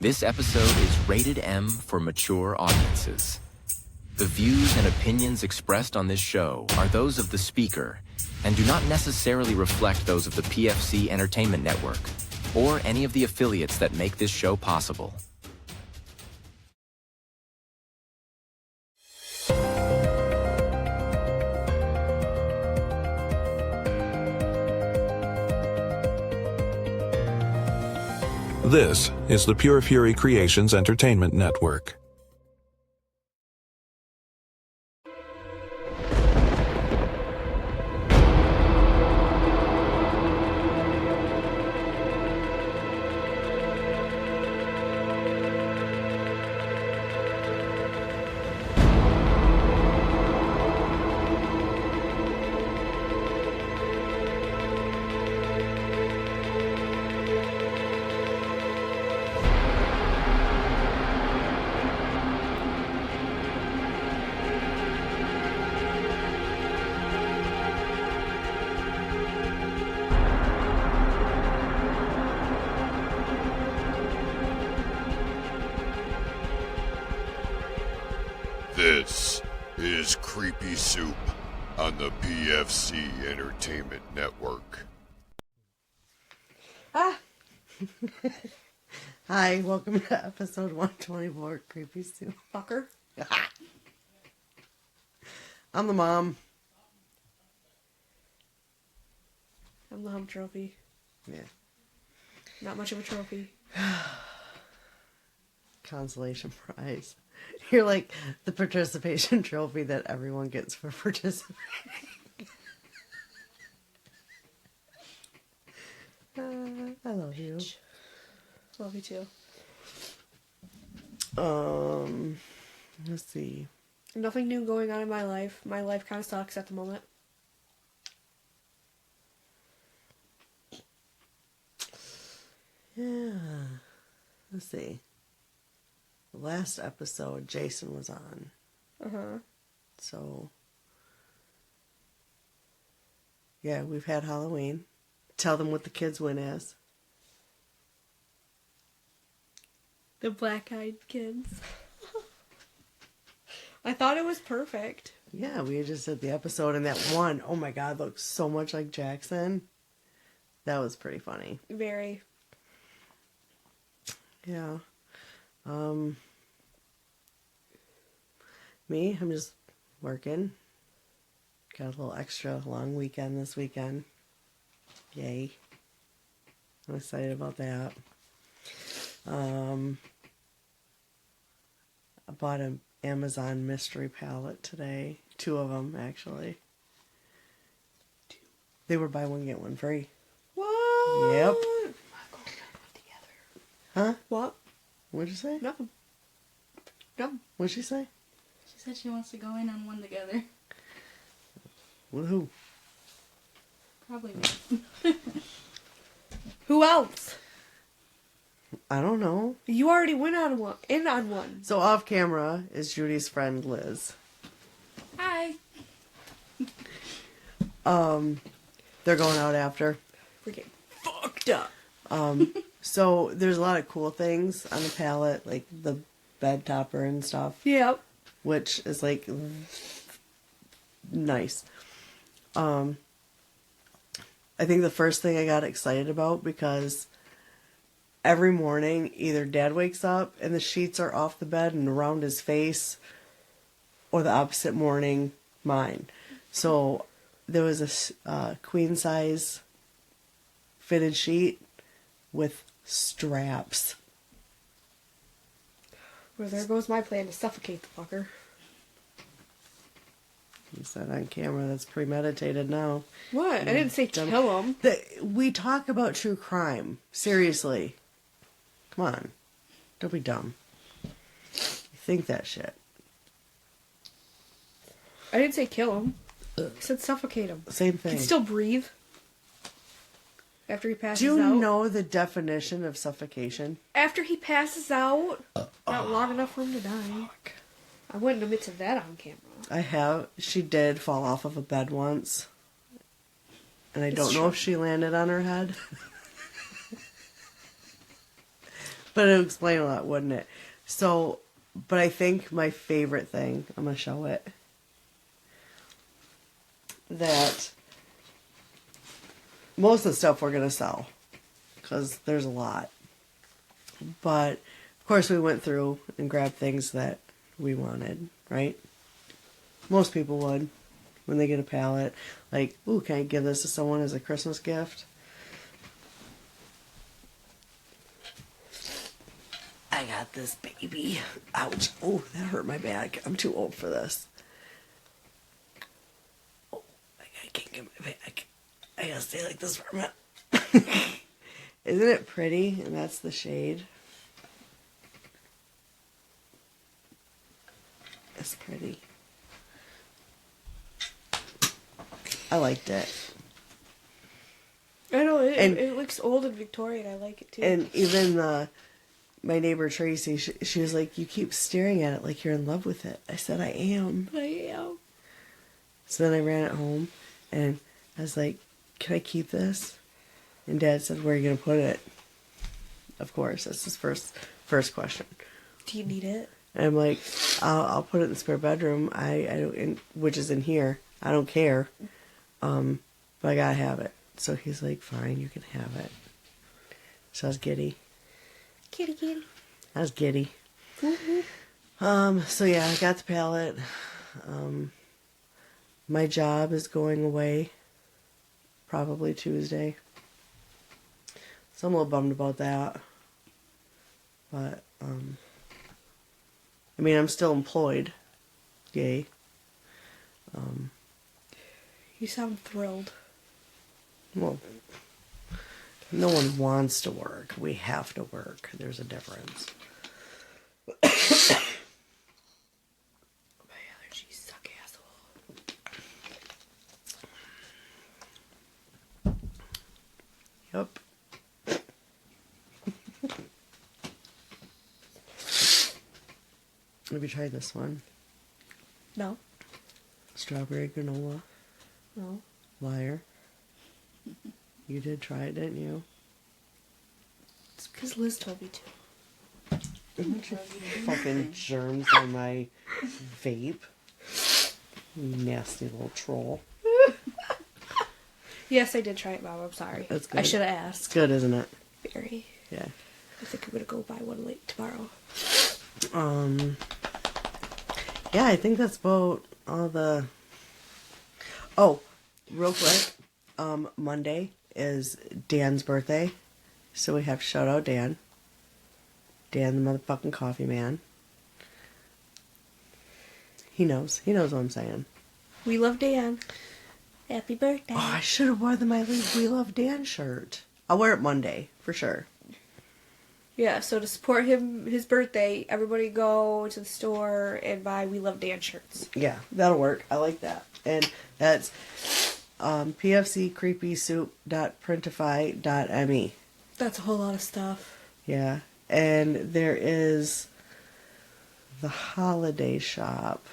This episode is rated M for mature audiences. The views and opinions expressed on this show are those of the speaker and do not necessarily reflect those of the PFC Entertainment Network or any of the affiliates that make this show possible. This is the Pure Fury Creations Entertainment Network. This is Creepy Soup on the PFC Entertainment Network. Hi, welcome to episode 124, Creepy Soup. Fucker. I'm the mom. I'm the hump trophy. Yeah. Not much of a trophy. Consolation prize. You're like the participation trophy that everyone gets for participating. I love you. Love you too. Let's see. Nothing new going on in my life. My life kind of sucks at the moment. Yeah. Let's see. The last episode, Jason was on. Uh-huh. So, yeah, we've had Halloween. Tell them what the kids' win is. The black-eyed kids. I thought it was perfect. Yeah, we just did the episode, and that one, oh my god, looks so much like Jackson. That was pretty funny. Very. Yeah. Me, I'm just working. Got a little extra long weekend this weekend. Yay. I'm excited about that. I bought an Amazon mystery palette today. 2 of them, actually. They were buy one, get one free. What? Yep. Together. Huh? What? What'd you say? Nothing. Nothing. What'd she say? She said she wants to go in on one together. With who? Probably me. Who else? I don't know. You already went on one. In on one. So off camera is Judy's friend Liz. Hi. They're going out after. We're getting fucked up. So there's a lot of cool things on the palette, like the bed topper and stuff, Yep. which is like nice. I think the first thing I got excited about, because every morning either Dad wakes up and the sheets are off the bed and around his face, or the opposite morning, mine. So there was a queen size fitted sheet with straps. Well, there goes my plan to suffocate the fucker. You said on camera that's premeditated now. What? I didn't say kill him. We talk about true crime. Seriously. Come on. Don't be dumb. You think that shit. I didn't say kill him. I said suffocate him. Same He thing. can still breathe. After he passes Do out. you know the definition of suffocation? After he passes out, not long enough for him to die. I wouldn't admit to that on camera. I have. She did fall off of a bed once. And I don't know if she landed on her head. But it would explain a lot, wouldn't it? So, but I think my favorite thing, I'm going to show it, that most of the stuff we're going to sell, because there's a lot. But, of course, we went through and grabbed things that we wanted, right? Most people would when they get a pallet. Like, ooh, can I give this to someone as a Christmas gift? I got this baby. Ouch. Oh, that hurt my back. I'm too old for this. Oh, I can't get my back. I gotta stay like this for a minute. Isn't it pretty? And that's the shade. It's pretty. I liked it. I know, And- it looks old and Victorian. I like it too. And even my neighbor Tracy, she was like, you keep staring at it like you're in love with it. I said, I am. I am. So then I ran it home and I was like, can I keep this? And Dad said, where are you going to put it? Of course, that's his first question. Do you need it? And I'm like, I'll put it in the spare bedroom. I don't, which is in here. I don't care. But I gotta have it. So he's like, fine, you can have it. So I was giddy. Kitty, kitty. I was giddy. So yeah, I got the pallet. My job is going away probably Tuesday. So I'm a little bummed about that. But, I mean, I'm still employed. Yay. You sound thrilled. Well, no one wants to work. We have to work. There's a difference. My allergies suck, asshole. Yep. Have you tried this one? No. Strawberry granola. No. Liar. You did try it, didn't you? It's because Liz told me to. Fucking germs on my vape. You nasty little troll. Yes, I did try it, Mom. I'm sorry. That's I good. should have It's asked. good, isn't it? Very. Yeah. I think I'm gonna go buy one late tomorrow. Yeah, I think that's about all the... Oh, real quick. Monday is Dan's birthday. So we have to shout out Dan. Dan, the motherfucking coffee man. He knows. He knows what I'm saying. We love Dan. Happy birthday. Oh, I should have worn the My We Love Dan shirt. I'll wear it Monday, for sure. Yeah, so to support him, his birthday, everybody go to the store and buy We Love Dan shirts. Yeah, that'll work. I like that. And that's pfccreepysoup.printify.me. That's a whole lot of stuff. Yeah. And there is the holiday shop,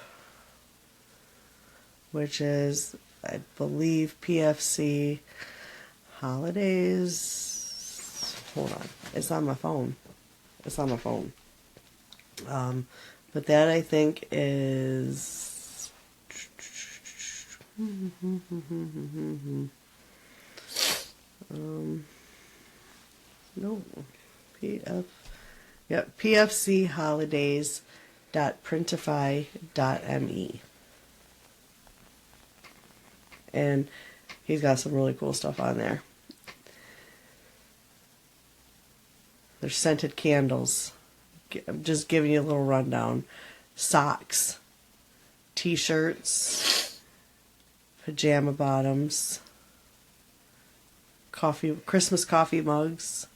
which is, I believe, PFC Holidays. Hold on. It's on my phone. But that, I think, is... No. pfcholidays.printify.me. And he's got some really cool stuff on there. There's scented candles. I'm just giving you a little rundown. Socks. T-shirts. Pajama bottoms. Christmas coffee mugs.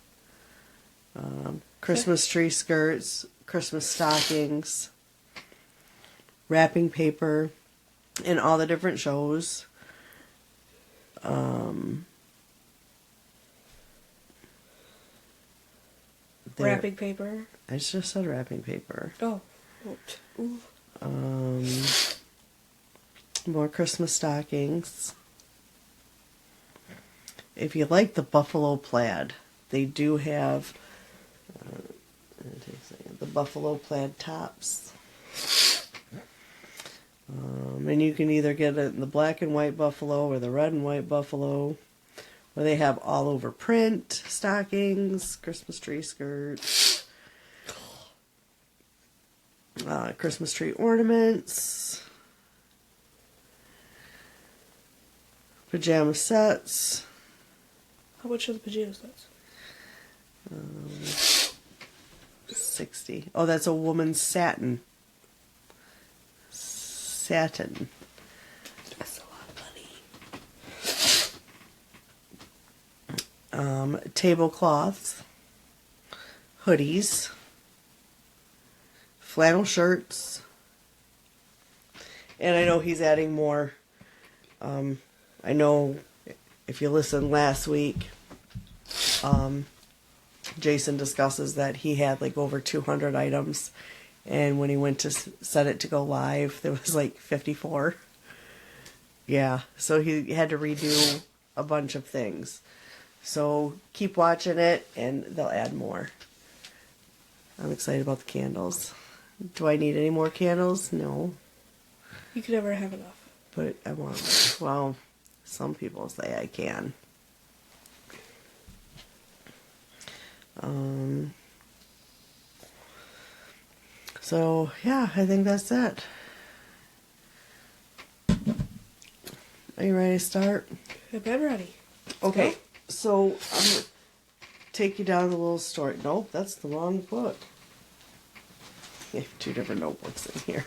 Christmas tree skirts. Christmas stockings. Wrapping paper. And all the different shows. Wrapping paper. I just said wrapping paper. Oh. Ooh. More Christmas stockings. If you like the buffalo plaid, they do have The buffalo plaid tops. And you can either get it in the black and white buffalo or the red and white buffalo. Where they have all over print, stockings, Christmas tree skirts, Christmas tree ornaments, pajama sets. How much are the pajama sets? 60. Oh, that's a woman's satin. Satin. That's a lot of money. Tablecloths, hoodies, flannel shirts, and I know he's adding more. I know if you listened last week, Jason discusses that he had like over 200 items, and when he went to set it to go live, there was like 54. Yeah, so he had to redo a bunch of things. So keep watching it, and they'll add more. I'm excited about the candles. Do I need any more candles? No. You could never have enough. But I want, well, some people say I can. So, yeah, I think that's it. Are you ready to start? I've been ready. Okay, so I'm going to take you down the little story. No, that's the wrong book. I have two different notebooks in here.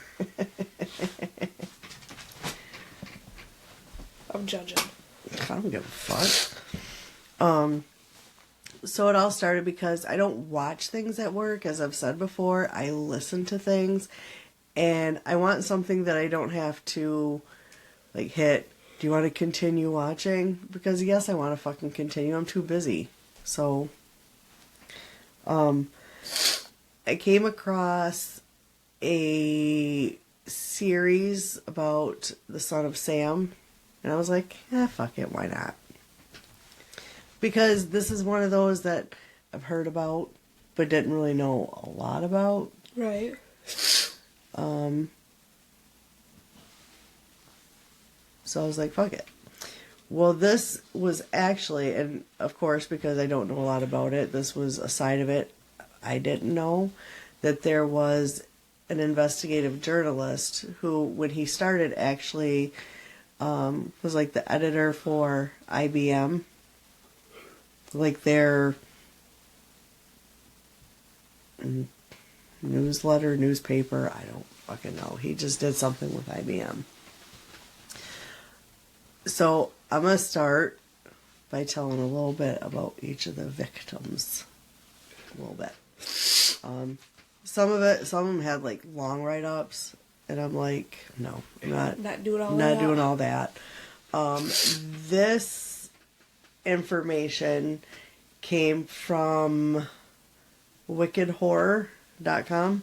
I'm judging. I don't give a fuck. So it all started because I don't watch things at work, as I've said before. I listen to things, and I want something that I don't have to, like, hit. Do you want to continue watching? Because yes, I want to fucking continue. I'm too busy. So, I came across a series about the son of Sam, and I was like, fuck it, why not? Because this is one of those that I've heard about, but didn't really know a lot about. Right. So I was like, fuck it. Well, this was actually, and of course, because I don't know a lot about it, this was a side of it I didn't know, that there was an investigative journalist who, when he started, actually was like the editor for IBM. Like their newsletter, newspaper, I don't fucking know. He just did something with IBM. So I'm going to start by telling a little bit about each of the victims. A little bit. Some of them had like long write-ups, and I'm like, no, not doing all not that. doing all that. This information came from wickedhorror.com.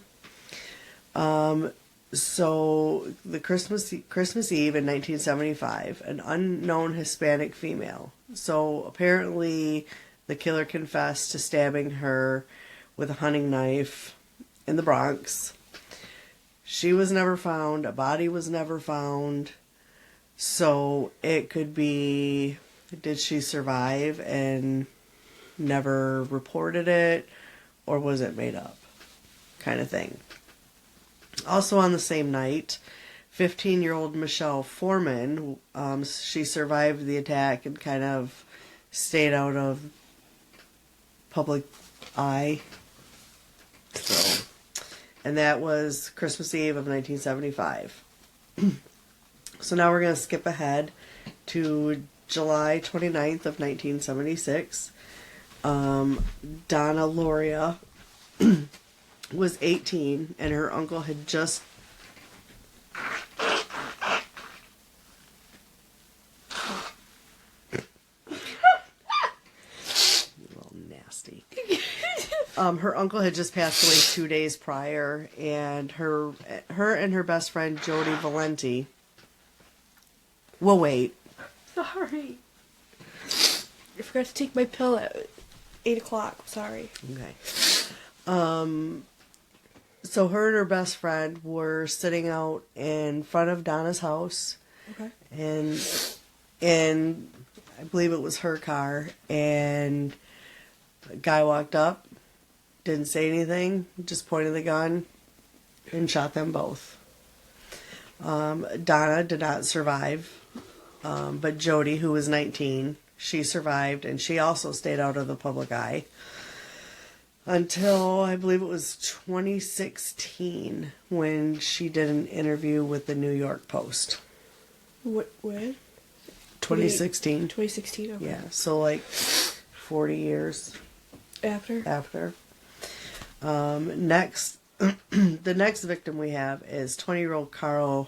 So the Christmas Eve in 1975, an unknown Hispanic female. So apparently the killer confessed to stabbing her with a hunting knife in the Bronx. She was never found. A body was never found. So it could be, did she survive and never reported it, or was it made up? Kind of thing. Also on the same night, 15-year-old Michelle Foreman, she survived the attack and kind of stayed out of public eye. So, and that was Christmas Eve of 1975. So now we're going to skip ahead to July 29th of 1976. Donna Loria was 18, and her uncle had just nasty. Her uncle had just passed away 2 days prior, and her and her best friend Judi Valenti. Well, wait. Sorry. I forgot to take my pill at 8 o'clock. Sorry. Okay. So her and her best friend were sitting out in front of Donna's house. Okay. And I believe it was her car, and a guy walked up, didn't say anything, just pointed the gun and shot them both. Donna did not survive, but Judi, who was 19, she survived, and she also stayed out of the public eye until I believe it was 2016 when she did an interview with the New York Post. When? 2016. 2016, okay. Yeah, so like 40 years After? Next, the next victim we have is 20-year-old Carl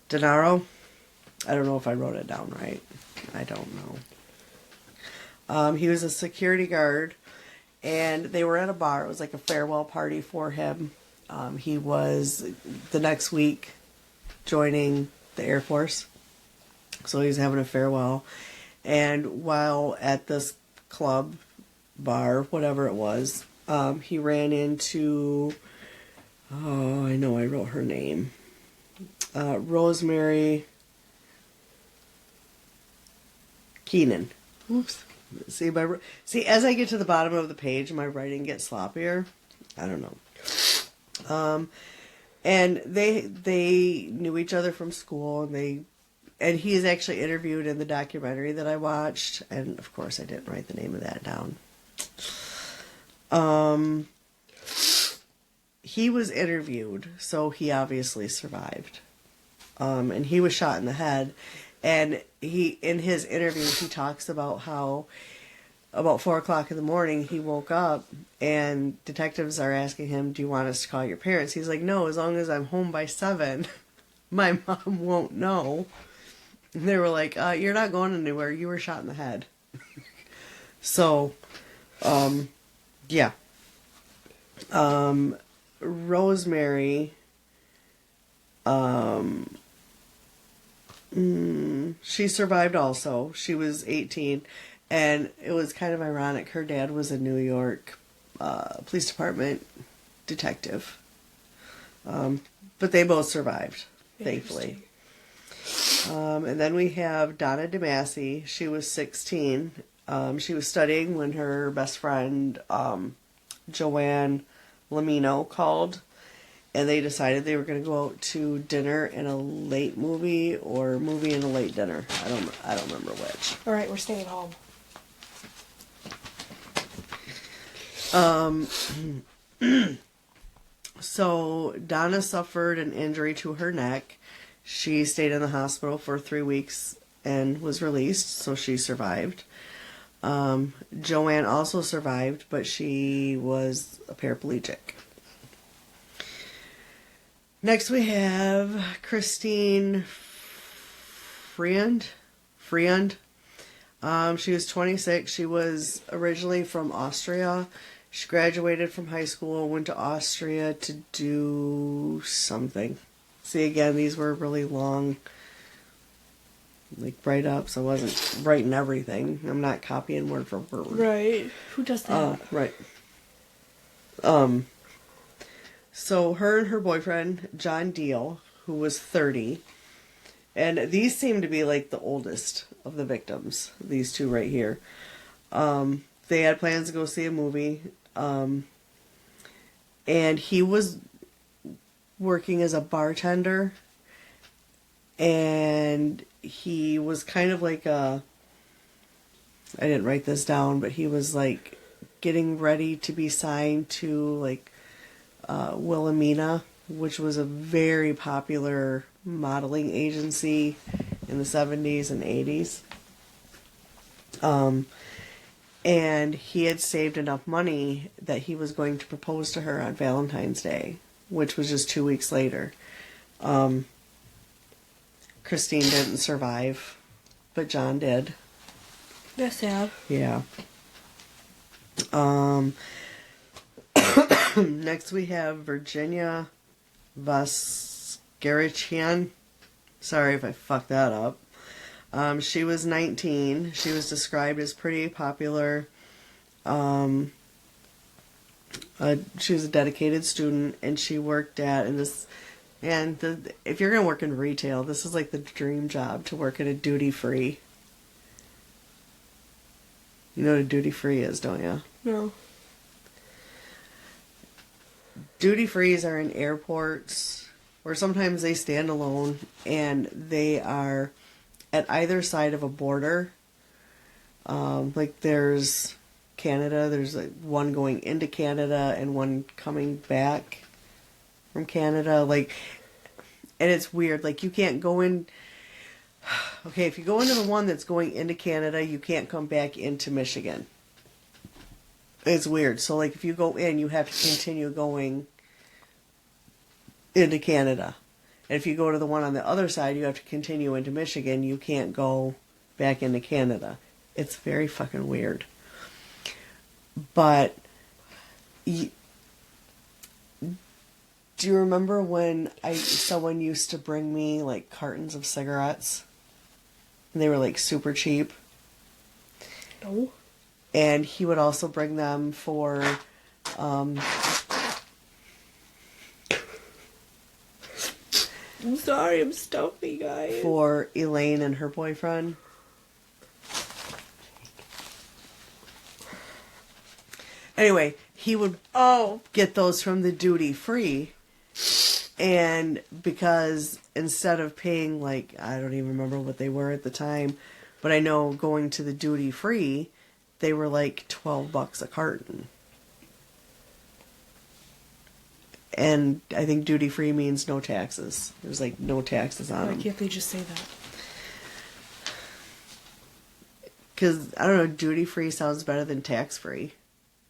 Denaro. I don't know if I wrote it down right. I don't know. He was a security guard, and they were at a bar. It was like a farewell party for him. He was, the next week, joining the Air Force. So he was having a farewell. And while at this club, bar, whatever it was, he ran into, oh, I know I wrote her name, Rosemary Keenan. Oops. See, as I get to the bottom of the page, my writing gets sloppier. I don't know. And they knew each other from school, and he is actually interviewed in the documentary that I watched, and of course I didn't write the name of that down. He was interviewed, so he obviously survived. And he was shot in the head, and in his interview he talks about how about 4 o'clock in the morning he woke up and detectives are asking him, do you want us to call your parents? He's like, no, as long as I'm home by 7, my mom won't know. And they were like, you're not going anywhere, you were shot in the head. So, yeah. Rosemary, she survived also. She was 18, and it was kind of ironic. Her dad was a New York police department detective. But they both survived, thankfully. And then we have Donna DeMasi. She was 16. She was studying when her best friend, Joanne Lamino, called. And they decided they were going to go out to dinner and a late movie, or movie and a late dinner. I don't remember which. All right, we're staying home. So Donna suffered an injury to her neck. She stayed in the hospital for 3 weeks and was released, so she survived. Joanne also survived, but she was a paraplegic. Next we have Christine Friend. She was 26. She was originally from Austria. She graduated from high school, went to Austria to do something. See, again, these were really long, like, write-ups. I wasn't writing everything. I'm not copying word for word. Right. Who does that? Right. So her and her boyfriend, John Deal, who was 30, and these seem to be like the oldest of the victims, these two right here. They had plans to go see a movie, and he was working as a bartender, and he was kind of like I didn't write this down, but he was like getting ready to be signed to like Wilhelmina, which was a very popular modeling agency in the 70s and 80s. And he had saved enough money that he was going to propose to her on Valentine's Day, which was just 2 weeks later. Christine didn't survive, but John did. That's sad. Yeah. Next we have Virginia Vaskarichian. Sorry if I fucked that up. She was 19. She was described as pretty popular She was a dedicated student, and she worked at if you're gonna work in retail, this is like the dream job, to work at a duty free. You know what a duty free is, don't you? No. Duty frees are in airports, or sometimes they stand alone, and they are at either side of a border. Like there's Canada, there's like one going into Canada and one coming back from Canada. Like, and it's weird. Like, you can't go in. Okay, if you go into the one that's going into Canada, you can't come back into Michigan. It's weird. So, like, if you go in, you have to continue going into Canada. And if you go to the one on the other side, you have to continue into Michigan. You can't go back into Canada. It's very fucking weird. But do you remember when someone used to bring me like cartons of cigarettes? And they were like super cheap. No. And he would also bring them for I'm sorry, I'm stuffy, guys. for Elaine and her boyfriend. Anyway, he would get those from the duty free, and because instead of paying, like, I don't even remember what they were at the time, but I know going to the duty free, they were like $12 a carton. And I think duty free means no taxes. There's like no taxes on Why them. can't they just say that? Because, I don't know, duty free sounds better than tax free.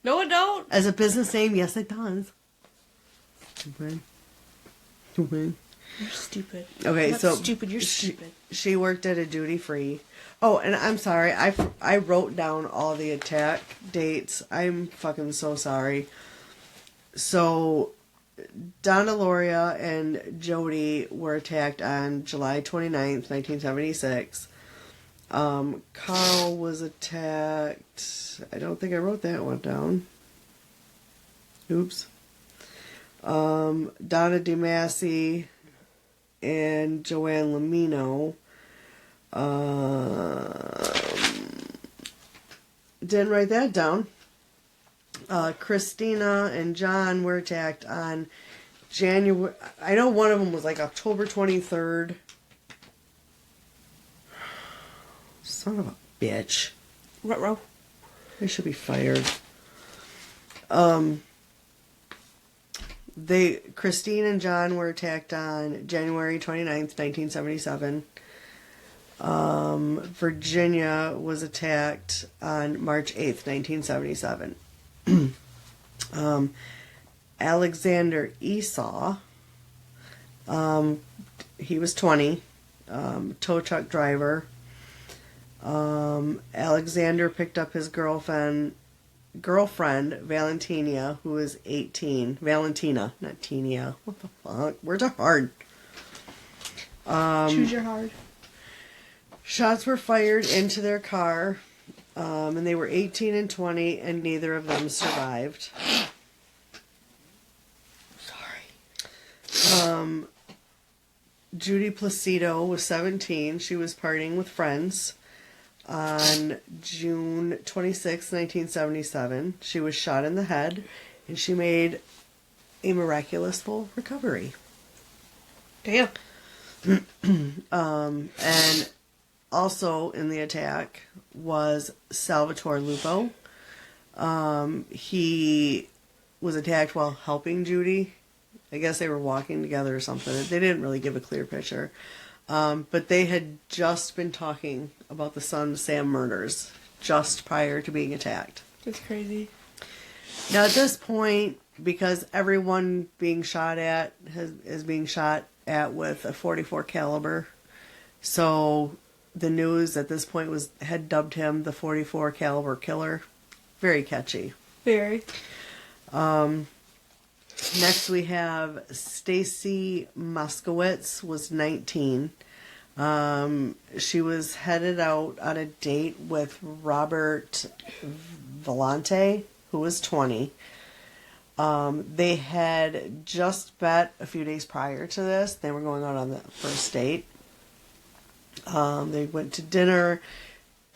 No, it don't. As a business name, yes, it does. Okay. You're stupid. Okay, I'm not so stupid. You're stupid. She worked at a duty free. Oh, and I'm sorry. I wrote down all the attack dates. I'm fucking so sorry. So, Donna Loria and Judi were attacked on July 29th, 1976. Carl was attacked. I don't think I wrote that one down. Oops. Donna DeMasi and Joanne Lamino. Didn't write that down. Christina and John were attacked on January. I know one of them was like October 23rd. Son of a bitch. Ruh-roh. They should be fired. Christine and John were attacked on January 29th, 1977. Virginia was attacked on March 8th, 1977. Alexander Esau, he was 20, tow truck driver. Alexander picked up his girlfriend Valentina, who was 18. Valentina, not Tenia. What the fuck? Words are hard. Choose your hard. Shots were fired into their car, and they were 18 and 20, and neither of them survived. Sorry. Judi Placido was 17. She was partying with friends. On June 26, 1977, she was shot in the head, and she made a miraculous full recovery. Damn. And also in the attack was Salvatore Lupo. He was attacked while helping Judi. I guess they were walking together or something. They didn't really give a clear picture. But they had just been talking about the Son Sam murders just prior to being attacked. That's crazy. Now at this point, because everyone being shot at is being shot at with a .44 caliber, so the news at this point had dubbed him the .44 caliber killer. Very catchy. Very. Next we have Stacy Moskowitz, was 19. She was headed out on a date with Robert Vellante, who was 20. They had just met a few days prior to this. They were going out on the first date. They went to dinner,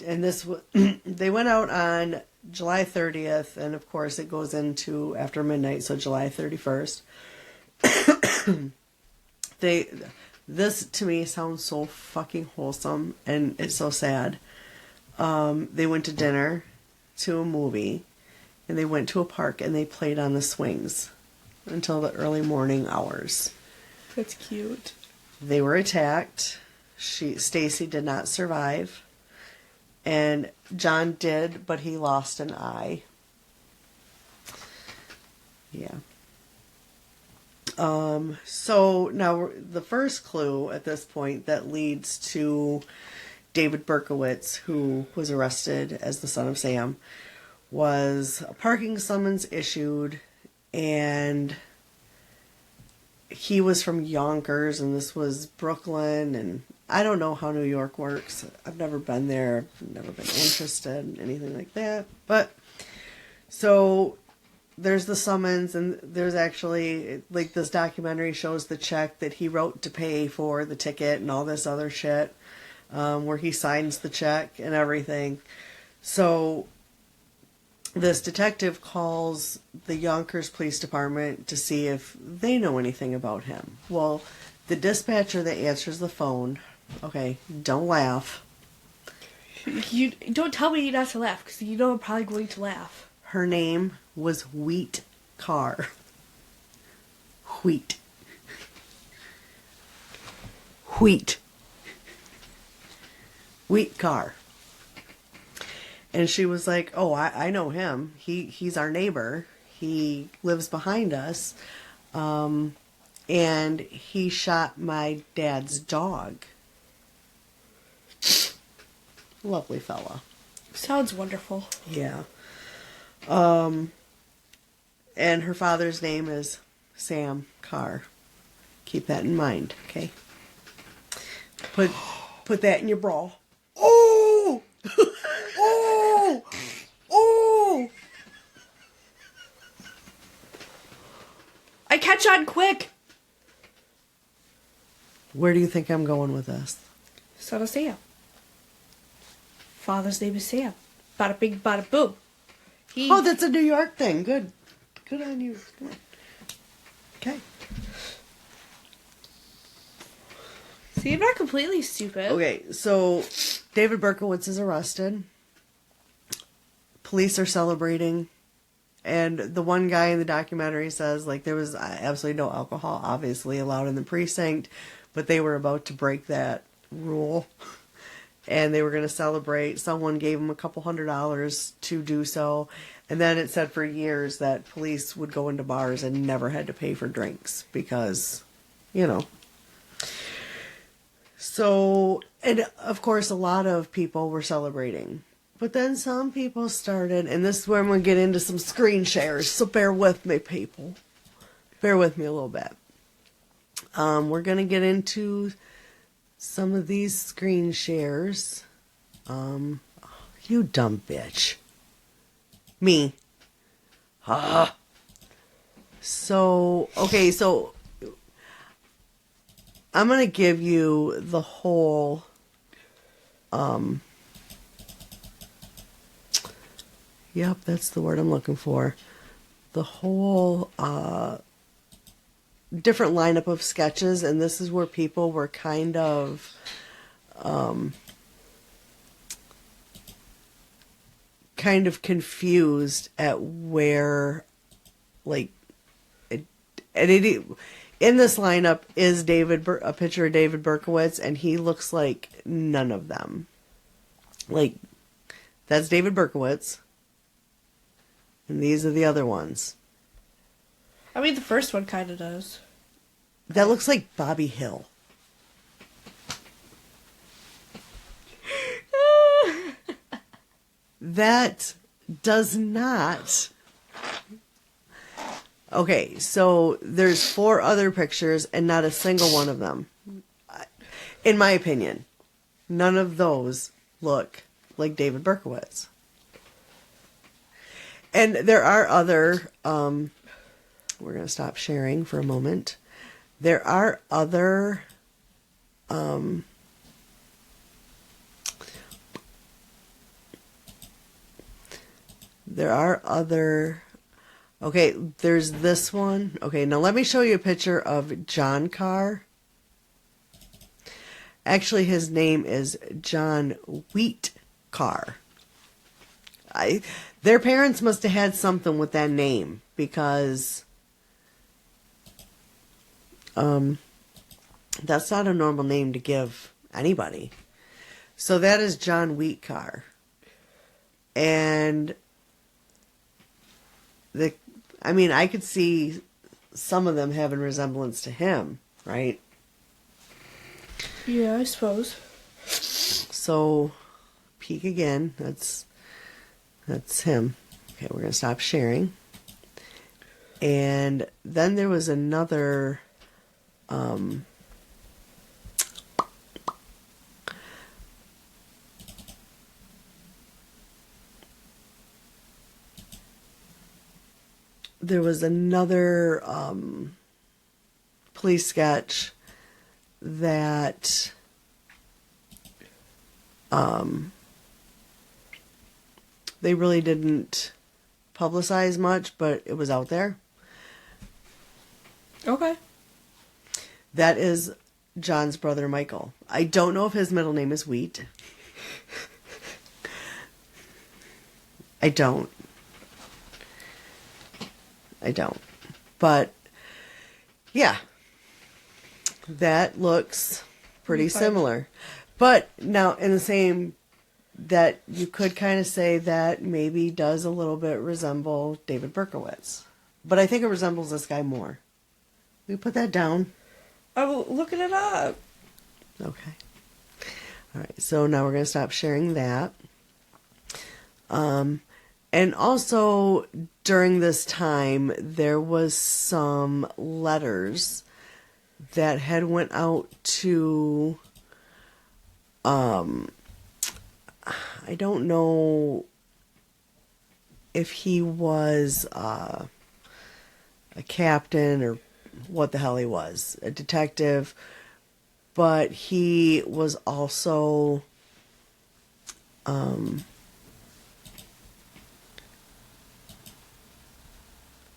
and they went out on July 30th, and of course it goes into after midnight, so July 31st. This to me sounds so fucking wholesome, and it's so sad. They went to dinner, to a movie, and they went to a park, and they played on the swings until the early morning hours. That's cute. They were attacked. Stacy did not survive, and John did, but he lost an eye. Yeah. So now the first clue at this point that leads to David Berkowitz, who was arrested as the son of Sam, was a parking summons issued, and he was from Yonkers, and this was Brooklyn, and I don't know how New York works. I've never been there. I've never been interested in anything like that. But, so there's the summons, and there's actually, like, this documentary shows the check that he wrote to pay for the ticket and all this other shit, where he signs the check and everything. So this detective calls the Yonkers Police Department to see if they know anything about him. Well, the dispatcher that answers the phone, okay, don't laugh. You don't tell me not to laugh, because you know I'm probably going to laugh. Her name was Wheat Carr. Wheat. Wheat. Wheat Carr. And she was like, oh, I know him. He's our neighbor. He lives behind us. And he shot my dad's dog. Lovely fella. Sounds wonderful. Yeah. And her father's name is Sam Carr. Keep that in mind, okay? Put that in your bra. Oh! Oh! Oh! I catch on quick! Where do you think I'm going with this? Son of Sam. Father's name is Sam. Bada bing, bada boom. Oh, that's a New York thing. Good. Good on you. Come on. Okay. See, I'm not completely stupid. Okay, so David Berkowitz is arrested. Police are celebrating. And the one guy in the documentary says, like, there was absolutely no alcohol, obviously, allowed in the precinct, but they were about to break that rule. And they were going to celebrate. Someone gave them $200 to do so. And then it said for years that police would go into bars and never had to pay for drinks because, you know. So, and of course, a lot of people were celebrating. But then some people started, and this is where I'm going to get into some screen shares, so bear with me, people. Bear with me a little bit. We're going to get into some of these screen shares. You dumb bitch. Me. So, okay, so I'm going to give you the whole, yep, that's the word I'm looking for. The whole, different lineup of sketches, and this is where people were kind of, confused at where, like, in this lineup is a picture of David Berkowitz, and he looks like none of them. Like, that's David Berkowitz, and these are the other ones. I mean, the first one kind of does. That looks like Bobby Hill. That does not. Okay, so there's 4 other pictures and not a single one of them, in my opinion, none of those look like David Berkowitz. And there are other, we're going to stop sharing for a moment. There are other, okay, there's this one. Okay, now let me show you a picture of John Carr. Actually, his name is John Wheat Carr. Their parents must have had something with that name because that's not a normal name to give anybody. So that is John Wheat Carr. And I could see some of them having resemblance to him, right? Yeah, I suppose. So, peek again. That's him. Okay, we're going to stop sharing. And then there was another... there was another police sketch that they really didn't publicize much, but it was out there. Okay. That is John's brother, Michael. I don't know if his middle name is Wheat. I don't. But, yeah. That looks pretty similar. But now, in the same, that you could kind of say that maybe does a little bit resemble David Berkowitz. But I think it resembles this guy more. We put that down. I'm looking it up. Okay. All right, so now we're going to stop sharing that. And also, during this time, there was some letters that had went out to, I don't know if he was a captain or what the hell he was, a detective, but he was also,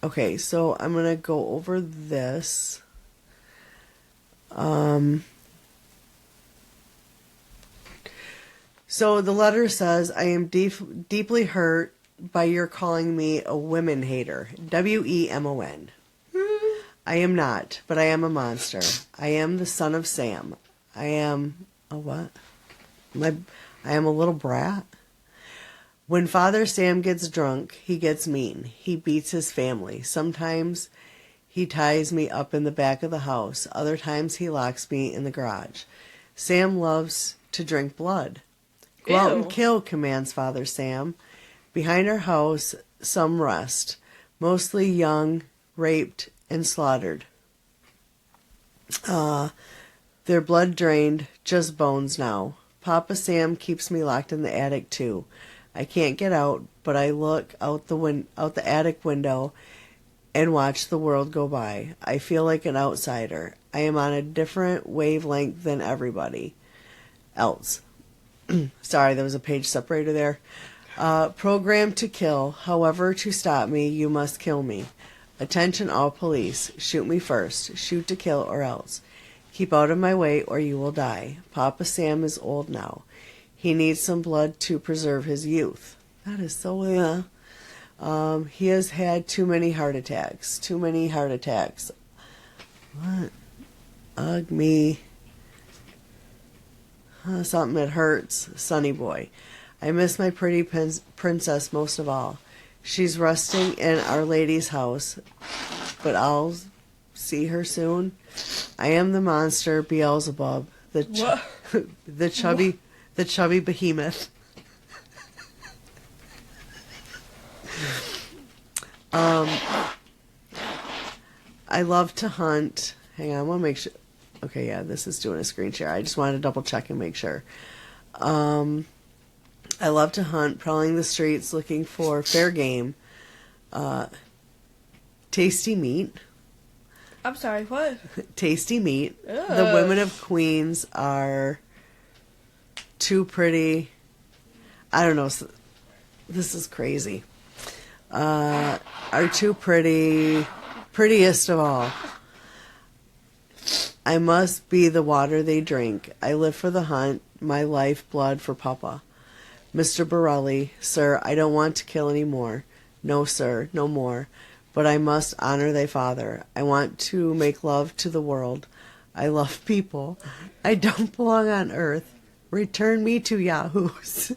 okay, so I'm going to go over this. So the letter says, I am deeply hurt by your calling me a women hater. WEMON. I am not, but I am a monster. I am the son of Sam. I am a what? I am a little brat. When Father Sam gets drunk, he gets mean. He beats his family. Sometimes he ties me up in the back of the house. Other times he locks me in the garage. Sam loves to drink blood. Go out and kill, commands Father Sam. Behind our house, some rest. Mostly young, raped, and slaughtered. Their blood drained, just bones now. Papa Sam keeps me locked in the attic too. I can't get out, but I look out the attic window and watch the world go by. I feel like an outsider. I am on a different wavelength than everybody else. Sorry, there was a page separator there. Programmed to kill. However, to stop me, you must kill me. Attention all police. Shoot me first. Shoot to kill or else. Keep out of my way or you will die. Papa Sam is old now. He needs some blood to preserve his youth. That is so, he has had too many heart attacks. Too many heart attacks. What? Ugh me. Something that hurts. Sonny boy. I miss my pretty princess most of all. She's resting in Our Lady's house, but I'll see her soon. I am the monster Beelzebub, the chubby behemoth. I love to hunt. Hang on, I want to make sure. Okay, yeah, this is doing a screen share. I just wanted to double check and make sure. I love to hunt, prowling the streets looking for fair game. Tasty meat. I'm sorry, what? Tasty meat. Ugh. The women of Queens are too pretty. I don't know. This is crazy. Are too pretty. Prettiest of all. I must be the water they drink. I live for the hunt. My life blood for Papa. Mr. Borelli, sir, I don't want to kill any more. No, sir, no more. But I must honor thy father. I want to make love to the world. I love people. I don't belong on earth. Return me to yahoos.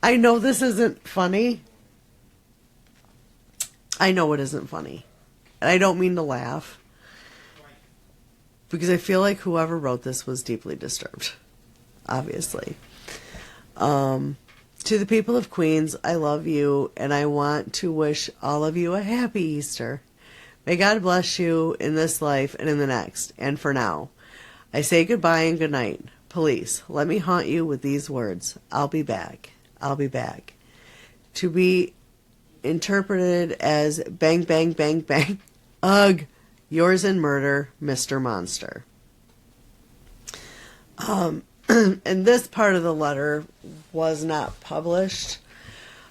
I know this isn't funny. I know it isn't funny. And I don't mean to laugh. Because I feel like whoever wrote this was deeply disturbed. Obviously. To the people of Queens, I love you, and I want to wish all of you a happy Easter. May God bless you in this life and in the next, and for now. I say goodbye and good night. Police, let me haunt you with these words. I'll be back. I'll be back. To be interpreted as bang, bang, bang, bang. Ugh. Yours in murder, Mr. Monster. And this part of the letter was not published.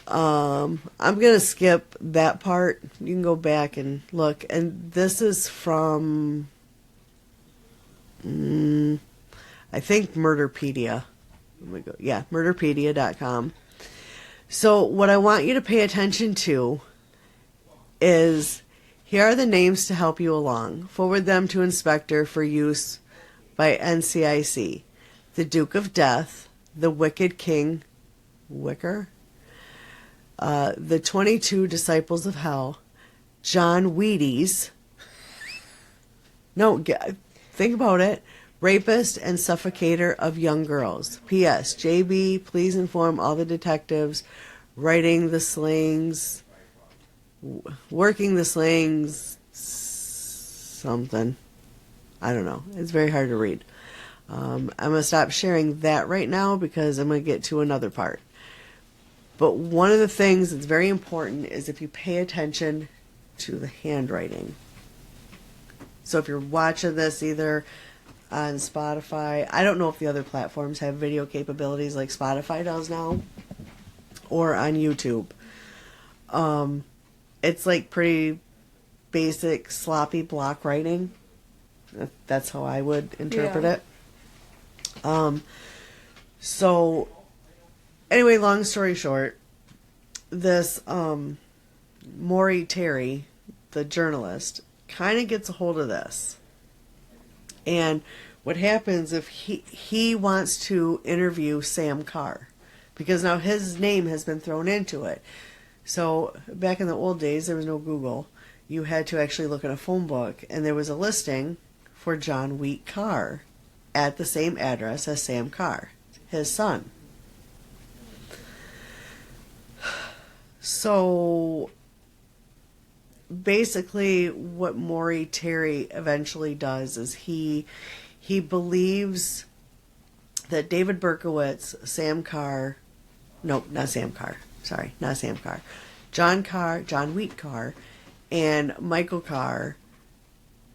I'm going to skip that part. You can go back and look. And this is from, I think, Murderpedia. Yeah, murderpedia.com. So what I want you to pay attention to is, here are the names to help you along. Forward them to Inspector for use by NCIC. The Duke of Death, the Wicked King, Wicker, the 22 Disciples of Hell, John Wheaties. No, think about it. Rapist and suffocator of young girls. P.S. JB, please inform all the detectives working the slings, something. I don't know. It's very hard to read. I'm going to stop sharing that right now because I'm going to get to another part. But one of the things that's very important is if you pay attention to the handwriting. So if you're watching this either on Spotify, I don't know if the other platforms have video capabilities like Spotify does now, or on YouTube. It's like pretty basic, sloppy block writing. That's how I would interpret it. So anyway, long story short, this Maury Terry, the journalist, kind of gets a hold of this. And what happens if he wants to interview Sam Carr, because now his name has been thrown into it. So back in the old days, there was no Google. You had to actually look in a phone book, and there was a listing for John Wheat Carr at the same address as Sam Carr, his son. So basically what Maury Terry eventually does is he believes that David Berkowitz, John Wheat Carr, and Michael Carr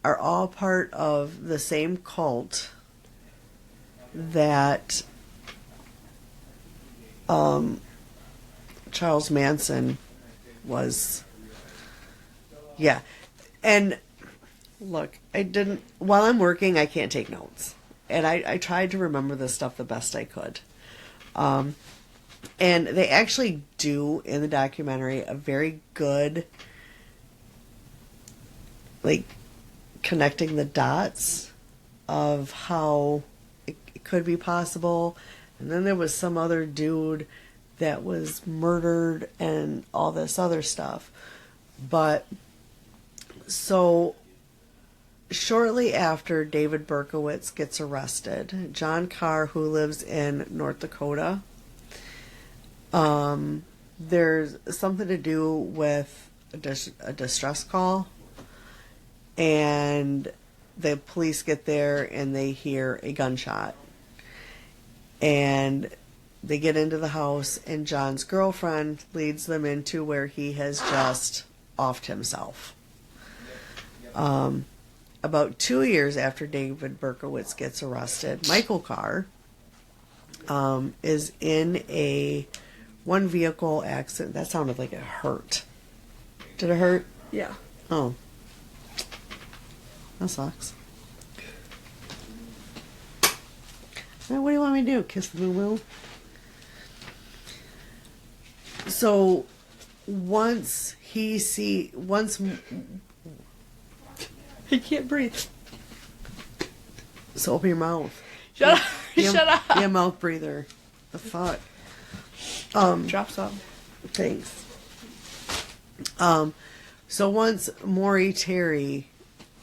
are all part of the same cult that Charles Manson was. Yeah. And look, while I'm working, I can't take notes. And I tried to remember this stuff the best I could. And they actually do, in the documentary, a very good, like, connecting the dots of how it could be possible. And then there was some other dude that was murdered and all this other stuff. But so shortly after David Berkowitz gets arrested, John Carr, who lives in North Dakota, there's something to do with a distress call, and the police get there and they hear a gunshot, and they get into the house, and John's girlfriend leads them into where he has just offed himself. About 2 years after David Berkowitz gets arrested, Michael Carr is in a one vehicle accident. That sounded like it hurt. Did it hurt? Yeah. Oh. That sucks. Now, what do you want me to do? Kiss the boo-boo? So, once I can't breathe. so open your mouth. Shut up. Shut up. Be a mouth breather. The fuck? Drop some. Thanks. So once Maury Terry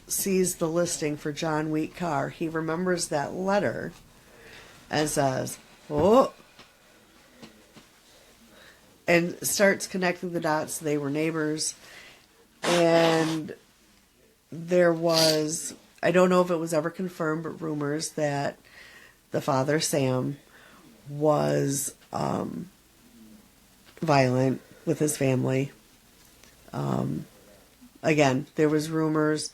sees the listing for John Wheat Carr, he remembers that letter and says, "Oh," and starts connecting the dots. They were neighbors, and there was, I don't know if it was ever confirmed, but rumors that the father, Sam, was violent with his family. Again, there was rumors,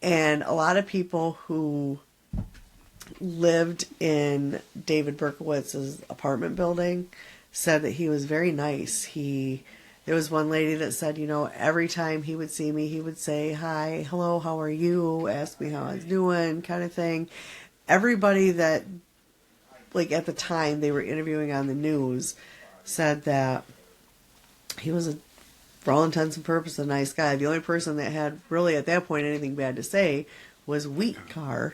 and a lot of people who lived in David Berkowitz's apartment building said that he was very nice. There was one lady that said, every time he would see me, he would say, "Hi, hello, how are you?" Ask me how I was doing, kind of thing. Everybody that, like, at the time they were interviewing on the news said that he was, for all intents and purposes, a nice guy. The only person that had really at that point anything bad to say was Wheat Carr,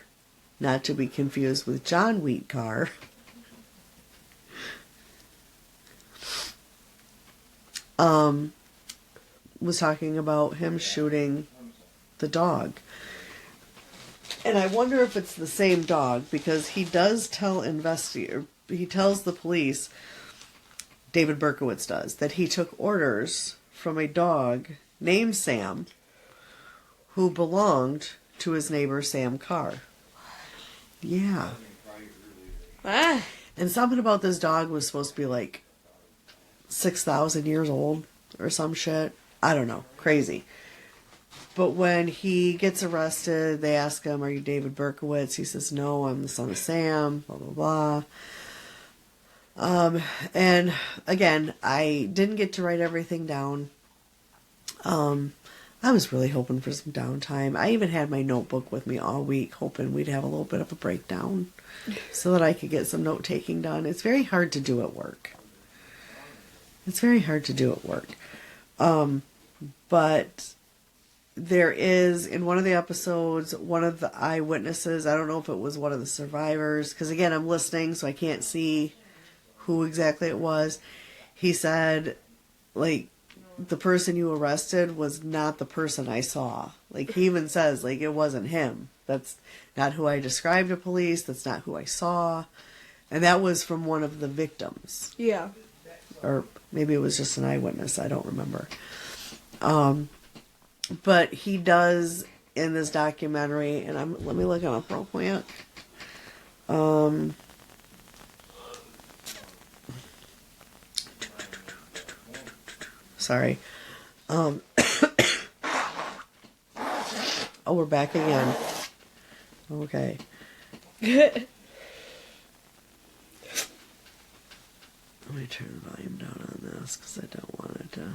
not to be confused with John Wheat Carr. Was talking about him shooting the dog. And I wonder if it's the same dog, because he does tell he tells the police, David Berkowitz does, that he took orders from a dog named Sam who belonged to his neighbor Sam Carr. Yeah. Ah. And something about this dog was supposed to be like 6,000 years old or some shit. I don't know. Crazy. But when he gets arrested, they ask him, "Are you David Berkowitz?" He says, "No, I'm the son of Sam," blah, blah, blah. And again, I didn't get to write everything down. I was really hoping for some downtime. I even had my notebook with me all week, hoping we'd have a little bit of a breakdown so that I could get some note taking done. It's very hard to do at work. But there is, in one of the episodes, one of the eyewitnesses, I don't know if it was one of the survivors, because again, I'm listening, so I can't see who exactly it was. He said, like, the person you arrested was not the person I saw. Like, he even says, like, it wasn't him. That's not who I described to police. That's not who I saw. And that was from one of the victims. Yeah. Or maybe it was just an eyewitness. I don't remember. But he does in this documentary, and let me look him up real quick. Sorry. Oh, we're back again. Okay. Let me turn the volume down on this because I don't want it to.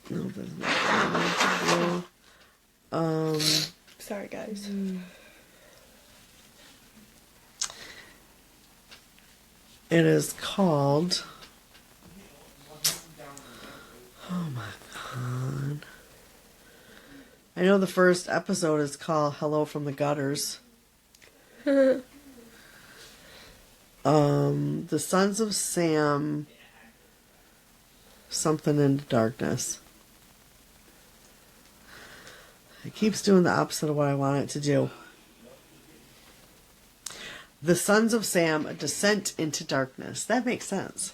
No, that's not what I want to do. Sorry, guys. It is called. Oh my god. I know the first episode is called Hello from the Gutters. The Sons of Sam. Something into Darkness. It keeps doing the opposite of what I want it to do. The Sons of Sam, A Descent into Darkness. That makes sense.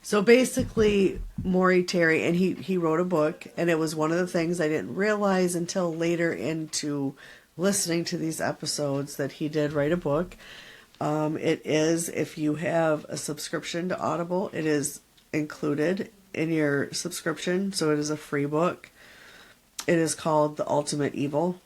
So basically, Maury Terry, and he wrote a book, and it was one of the things I didn't realize until later into listening to these episodes that he did write a book. It is, if you have a subscription to Audible, it is included in your subscription, so it is a free book. It is called The Ultimate Evil.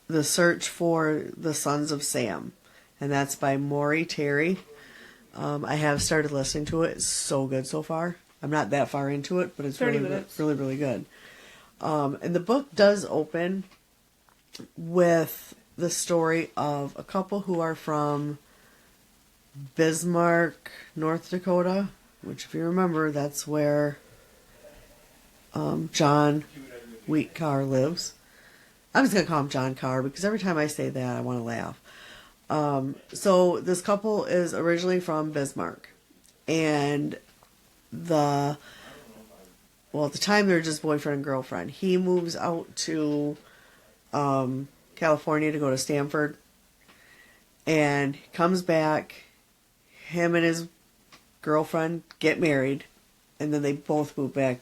The Search for the Sons of Sam, and that's by Maury Terry. I have started listening to it. It's so good so far. I'm not that far into it, but it's 30 really, minutes. really, really good. And the book does open with the story of a couple who are from Bismarck, North Dakota, which, if you remember, that's where John Wheat Carr lives. I'm just going to call him John Carr because every time I say that, I want to laugh. So this couple is originally from Bismarck, and at the time they're just boyfriend and girlfriend. He moves out to California to go to Stanford, and he comes back. Him and his girlfriend get married, and then they both move back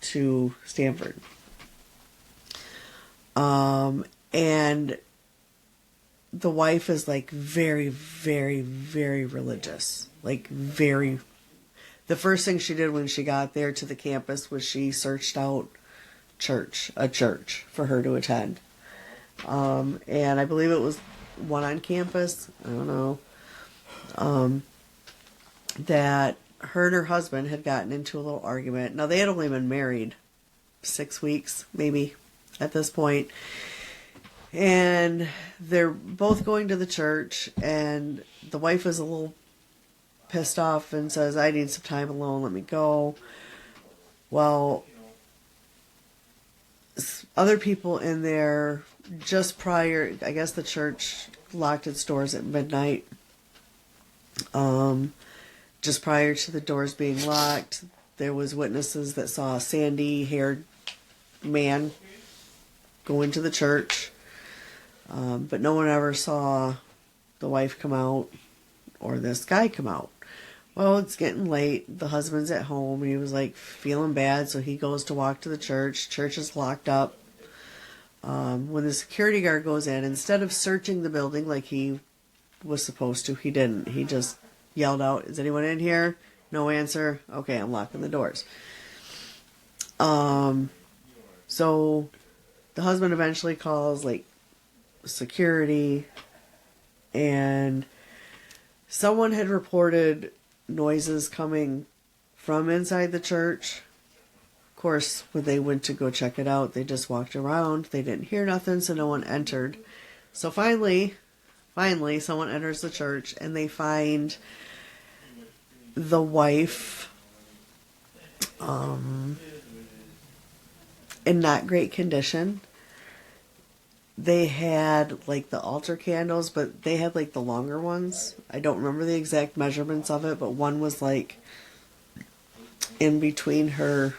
to Stanford. And the wife is like very, very, very religious. Like very. The first thing she did when she got there to the campus was she searched out a church for her to attend. And I believe it was one on campus. I don't know. That her and her husband had gotten into a little argument. Now, they had only been married 6 weeks, maybe, at this point. And they're both going to the church, and the wife is a little pissed off and says, I need some time alone, let me go. Well, other people in there, just prior, I guess the church locked its doors at midnight. Just prior to the doors being locked, there was witnesses that saw a sandy-haired man go into the church. But no one ever saw the wife come out or this guy come out. Well, it's getting late. The husband's at home, and he was like feeling bad, so he goes to walk to the church. Church is locked up. When the security guard goes in, instead of searching the building like he was supposed to, he didn't. He just yelled out, is anyone in here? No answer. Okay, I'm locking the doors. So the husband eventually calls like security, and someone had reported noises coming from inside the church. Of course, when they went to go check it out, they just walked around. They didn't hear nothing, so no one entered. So finally, someone enters the church, and they find the wife in not great condition. They had like the altar candles, but they had like the longer ones. I don't remember the exact measurements of it, but one was like in between her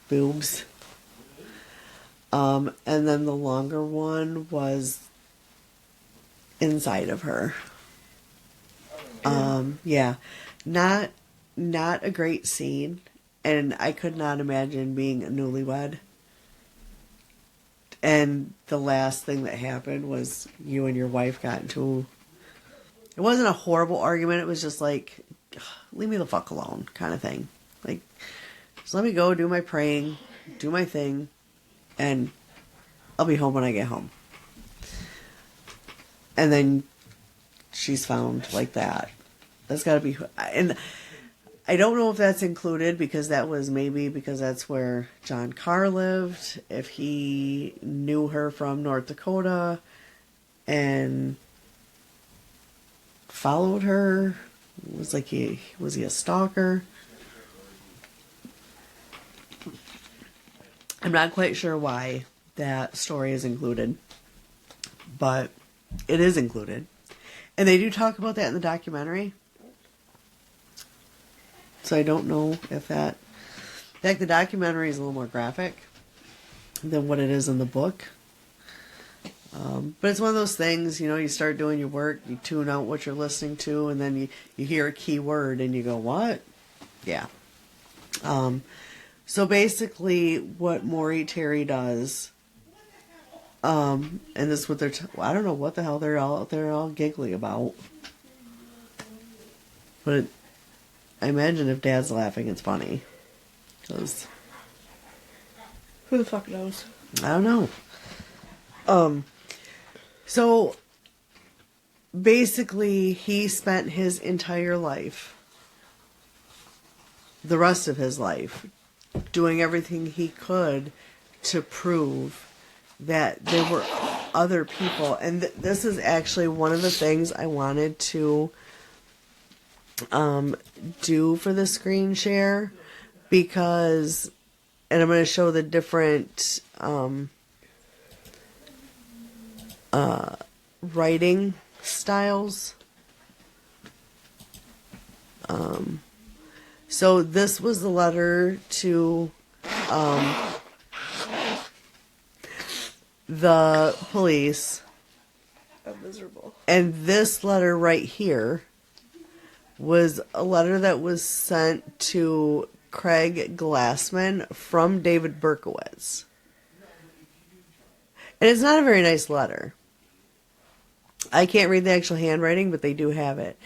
boobs. And then the longer one was inside of her. Yeah, not a great scene, and I could not imagine being a newlywed. And the last thing that happened was you and your wife got into... It wasn't a horrible argument. It was just like, leave me the fuck alone kind of thing. Like, just let me go do my praying, do my thing, and I'll be home when I get home. And then she's found like that. That's got to be... And I don't know if that's included because that was maybe because that's where John Carr lived. If he knew her from North Dakota and followed her, was he a stalker? I'm not quite sure why that story is included, but it is included. And they do talk about that in the documentary. So I don't know if that... In fact, the documentary is a little more graphic than what it is in the book. But it's one of those things, you start doing your work, you tune out what you're listening to, and then you hear a key word and you go, what? Yeah. So basically, what Maury Terry does, and this is what I don't know what the hell they're all giggly about. But I imagine if Dad's laughing, it's funny. 'Cause Who the fuck knows? I don't know. So basically, he spent his entire life, the rest of his life, doing everything he could to prove that there were other people. And this is actually one of the things I wanted to do for the screen share, because, and I'm going to show the different writing styles. So this was the letter to the police. I'm miserable. And this letter right here was a letter that was sent to Craig Glassman from David Berkowitz. And it's not a very nice letter. I can't read the actual handwriting, but they do have it.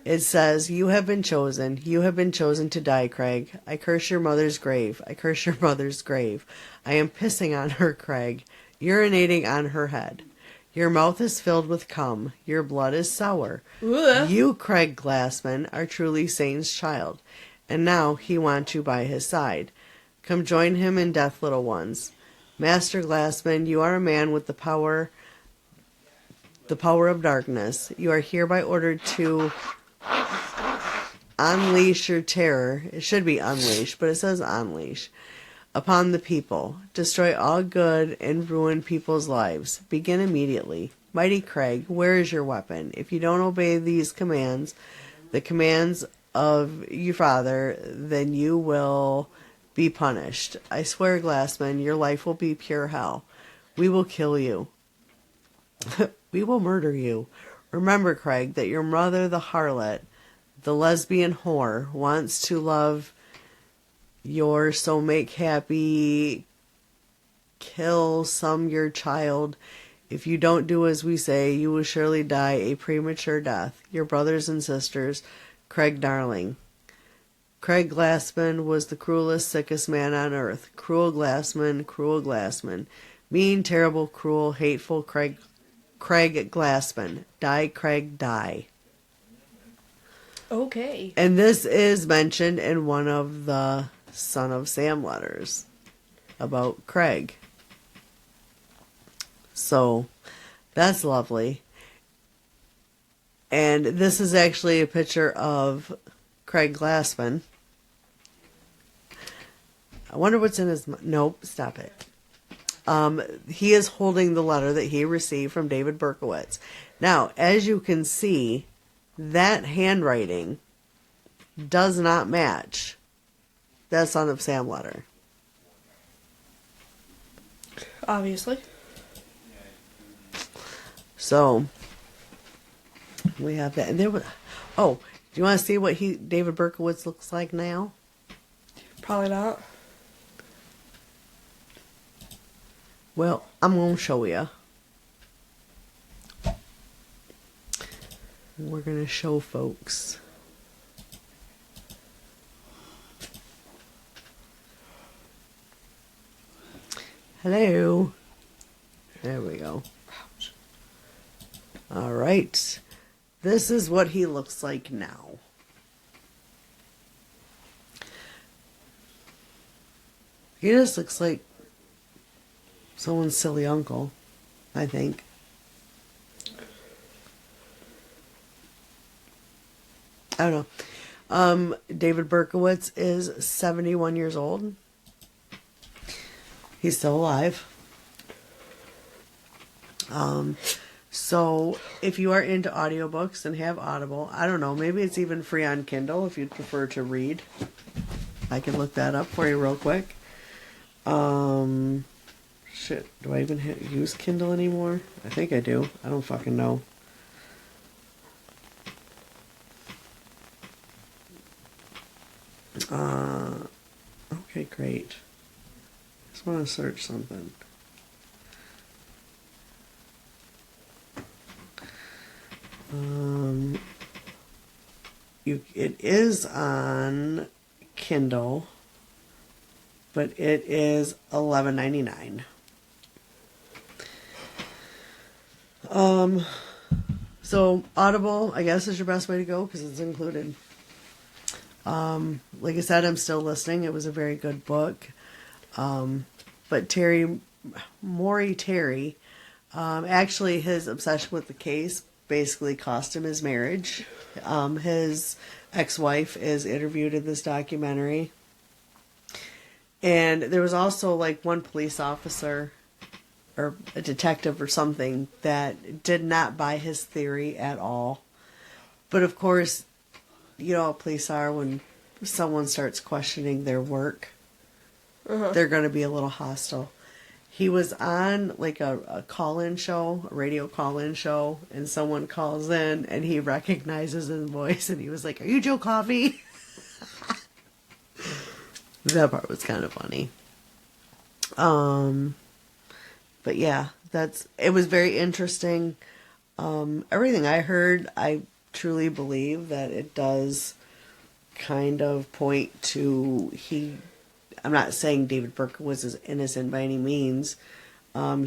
It says, "You have been chosen. You have been chosen to die, Craig. I curse your mother's grave. I curse your mother's grave. I am pissing on her, Craig. Urinating on her head. Your mouth is filled with cum. Your blood is sour. Ugh. You, Craig Glassman, are truly Satan's child. And now he wants you by his side. Come join him in death, little ones. Master Glassman, you are a man with the power of darkness. You are hereby ordered to unleash your terror." It should be unleash, but it says unleash. "Upon the people. Destroy all good and ruin people's lives. Begin immediately. Mighty Craig, where is your weapon? If you don't obey these commands, the commands of your father, then you will be punished. I swear, Glassman, your life will be pure hell. We will kill you. We will murder you. Remember, Craig, that your mother, the harlot, the lesbian whore, wants to love your so make happy, kill some your child. If you don't do as we say, you will surely die a premature death. Your brothers and sisters, Craig Darling." Craig Glassman was the cruelest, sickest man on earth. Cruel Glassman. Mean, terrible, cruel, hateful Craig Glassman. Die, Craig, die. Okay. And this is mentioned in one of the Son of Sam letters about Craig. So, that's lovely. And this is actually a picture of Craig Glassman. I wonder what's in his... Nope, stop it. He is holding the letter that he received from David Berkowitz. Now, as you can see, that handwriting does not match that Son of Sam letter. Obviously. So, we have that. And there was... Oh, do you want to see what David Berkowitz looks like now? Probably not. Well, I'm going to show you. We're going to show folks. Hello. There we go. All right. This is what he looks like now. He just looks like someone's silly uncle, I think. I don't know. David Berkowitz is 71 years old. He's still alive. So if you are into audiobooks and have Audible, I don't know, maybe it's even free on Kindle if you'd prefer to read. I can look that up for you real quick. Shit, do I even use Kindle anymore? I think I do. I don't fucking know. Okay, great. Just want to search something. It is on Kindle, but it is $11.99. So Audible, I guess, is your best way to go because it's included. Like I said, I'm still listening. It was a very good book. But Maury Terry, actually his obsession with the case basically cost him his marriage. His ex-wife is interviewed in this documentary. And there was also like one police officer or a detective or something that did not buy his theory at all. But of course, you know how police are when someone starts questioning their work. They're going to be a little hostile. He was on like a call-in show, a radio call-in show, and someone calls in and he recognizes his voice and he was like, "Are you Joe Coffey?" That part was kind of funny. But yeah, it was very interesting. Everything I heard, I truly believe that it does kind of point to I'm not saying David Berkowitz is innocent by any means.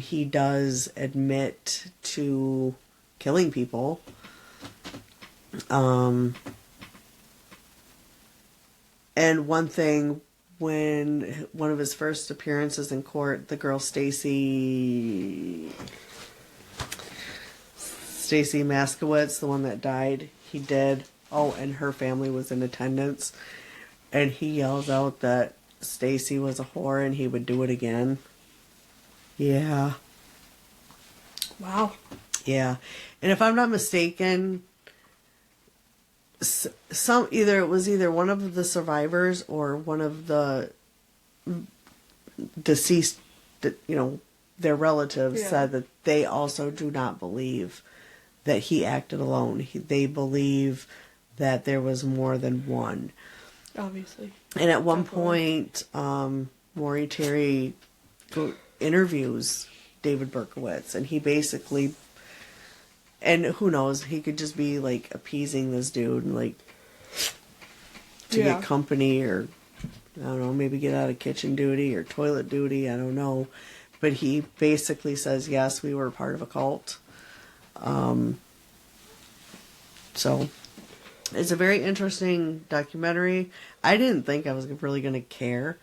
He does admit to killing people. And one thing, when one of his first appearances in court, the girl Stacy Maskowitz, the one that died, he did. Oh, and her family was in attendance. And he yells out that Stacy was a whore and he would do it again. Yeah. Wow. Yeah. And if I'm not mistaken, it was either one of the survivors or one of the deceased, their relatives said that they also do not believe that he acted alone. They believe that there was more than one. Obviously. And at one point, Maury Terry interviews David Berkowitz, and he basically, and who knows, he could just be like appeasing this dude, and like to get company, or I don't know, maybe get out of kitchen duty or toilet duty, I don't know. But he basically says, yes, we were part of a cult. So it's a very interesting documentary. I didn't think I was really going to care.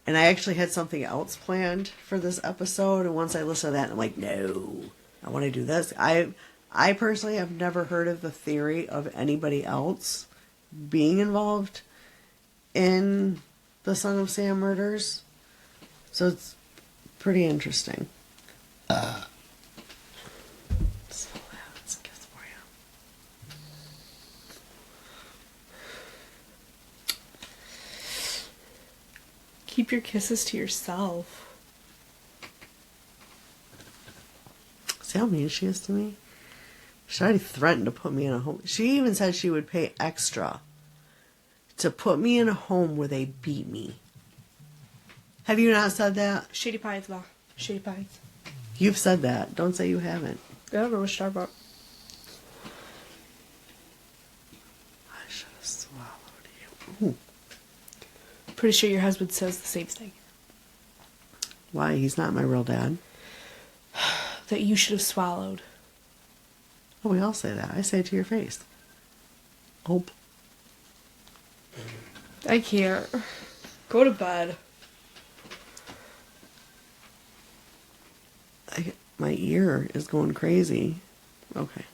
And I actually had something else planned for this episode. And once I listened to that, I'm like, no, I want to do this. I personally have never heard of the theory of anybody else being involved in the Son of Sam murders. So it's pretty interesting. Keep your kisses to yourself. See how mean she is to me? She already threatened to put me in a home. She even said she would pay extra to put me in a home where they beat me. Have you not said that? Shady Pines, Ma. Shady Pines. You've said that. Don't say you haven't. I don't know what you're talking about. I should have swallowed you. Ooh. Pretty sure your husband says the same thing. Why? He's not my real dad. That you should have swallowed. Oh, we all say that. I say it to your face. Oh. I can't. Go to bed. My ear is going crazy. Okay.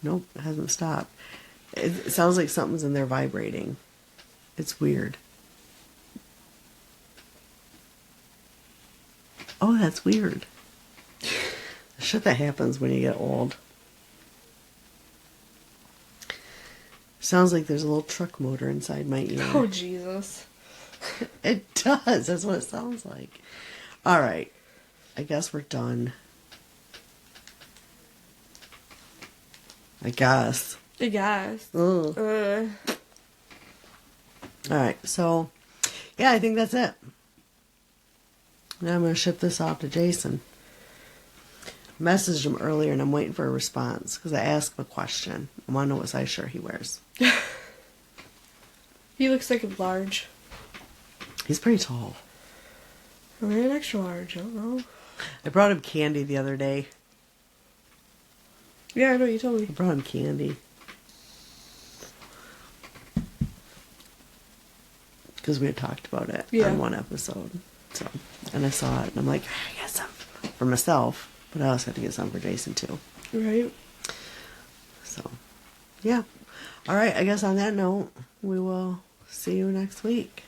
Nope, it hasn't stopped. It sounds like something's in there vibrating. It's weird. Oh, that's weird. Shit that happens when you get old. Sounds like there's a little truck motor inside my ear. Oh, Jesus. It does. That's what it sounds like. All right. I guess we're done. I guess. I guess. All right. So, yeah, I think that's it. Now I'm going to ship this off to Jason. Messaged him earlier and I'm waiting for a response because I asked him a question. I want to know what size shirt he wears. He looks like a large. He's pretty tall. Or an extra large, I don't know. I brought him candy the other day. Yeah, I know, you told me. I brought him candy. Because we had talked about it on one episode. So, and I saw it and I'm like, I got some for myself. But I also had to get some for Jason too. Right. So, yeah. All right, I guess on that note, we will see you next week.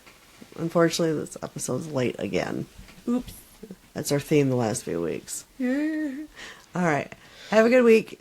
Unfortunately, this episode's late again. Oops. That's our theme the last few weeks. Yeah. All right. Have a good week.